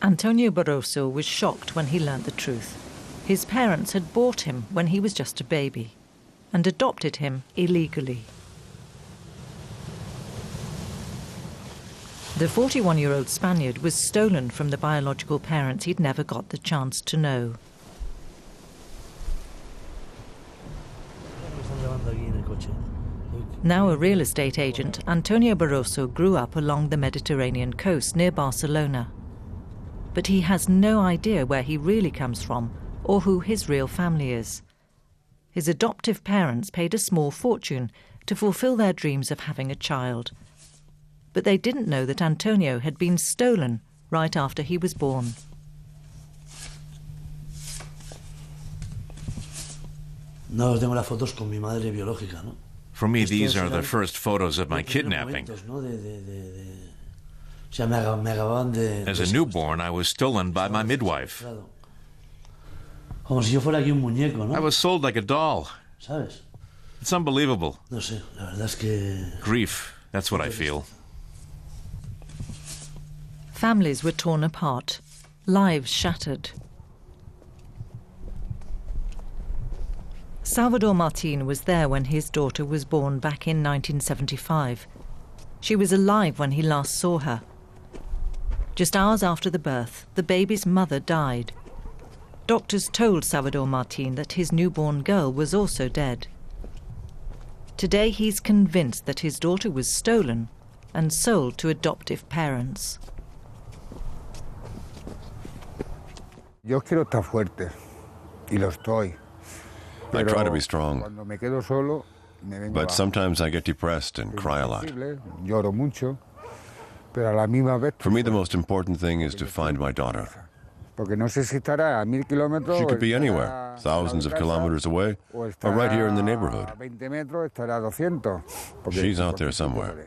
Antonio Barroso was shocked when he learnt the truth. His parents had bought him when he was just a baby and adopted him illegally. The 41-year-old Spaniard was stolen from the biological parents he'd never got the chance to know. Now a real estate agent, Antonio Barroso grew up along the Mediterranean coast near Barcelona. But he has no idea where he really comes from or who his real family is. His adoptive parents paid a small fortune to fulfill their dreams of having a child. But they didn't know that Antonio had been stolen right after he was born. For me, these are the first photos of my kidnapping. As a newborn, I was stolen by my midwife. I was sold like a doll. It's unbelievable. Grief, that's what I feel. Families were torn apart, lives shattered. Salvador Martin was there when his daughter was born back in 1975. She was alive when he last saw her. Just hours after the birth, the baby's mother died. Doctors told Salvador Martin that his newborn girl was also dead. Today he's convinced that his daughter was stolen and sold to adoptive parents. Yo quiero estar fuerte, y lo estoy. I try to be strong, but sometimes I get depressed and cry a lot. For me, the most important thing is to find my daughter. She could be anywhere, thousands of kilometers away, or right here in the neighborhood. She's out there somewhere.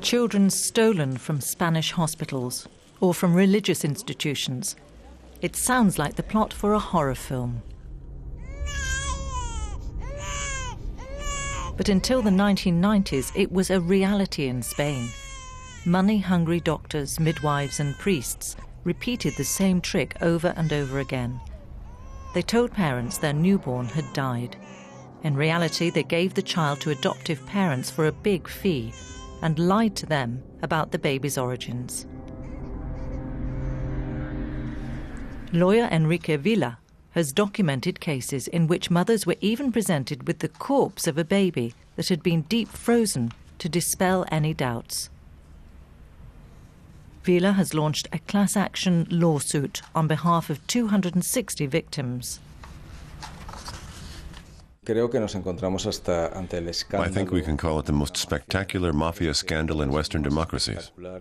Children stolen from Spanish hospitals or from religious institutions. It sounds like the plot for a horror film. But until the 1990s, it was a reality in Spain. Money-hungry doctors, midwives and priests repeated the same trick over and over again. They told parents their newborn had died. In reality, they gave the child to adoptive parents for a big fee and lied to them about the baby's origins. Lawyer Enrique Villa has documented cases in which mothers were even presented with the corpse of a baby that had been deep frozen to dispel any doubts. Villa has launched a class action lawsuit on behalf of 260 victims. I think we can call it the most spectacular mafia scandal in Western democracies. Based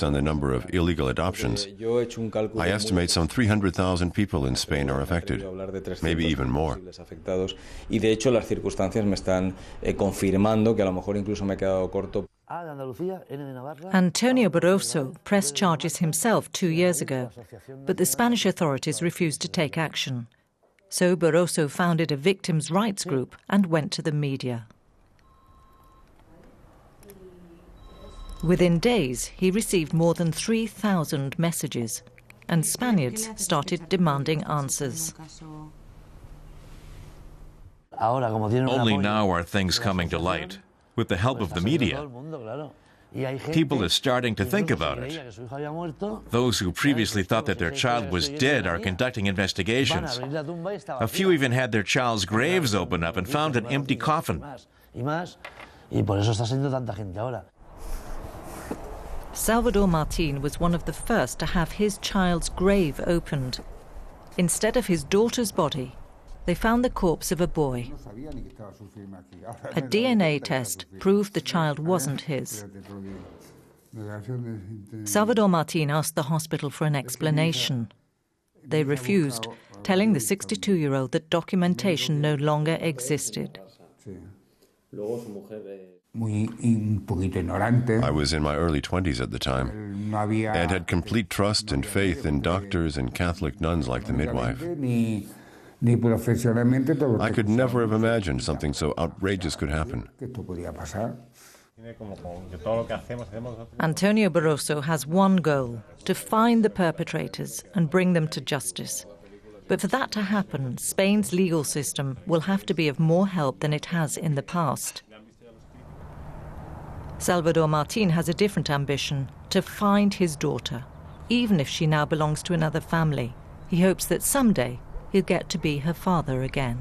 on the number of illegal adoptions, I estimate some 300,000 people in Spain are affected, maybe even more. Antonio Barroso pressed charges himself 2 years ago, but the Spanish authorities refused to take action. So Barroso founded a victims' rights group and went to the media. Within days, he received more than 3,000 messages, and Spaniards started demanding answers. Only now are things coming to light, with the help of the media. People are starting to think about it. Those who previously thought that their child was dead are conducting investigations. A few even had their child's graves opened up and found an empty coffin. Salvador Martin was one of the first to have his child's grave opened. Instead of his daughter's body, they found the corpse of a boy. A DNA test proved the child wasn't his. Salvador Martin asked the hospital for an explanation. They refused, telling the 62-year-old that documentation no longer existed. I was in my early 20s at the time and had complete trust and faith in doctors and Catholic nuns like the midwife. Ni profesionalmente todo lo I que could never have imagined something so outrageous could happen. que esto podía pasar. Antonio Barroso has one goal: to find the perpetrators and bring them to justice. But for that to happen, Spain's legal system will have to be of more help than it has in the past. Salvador Martín has a different ambition: to find his daughter. Even if she now belongs to another family, he hopes that someday he'll get to be her father again.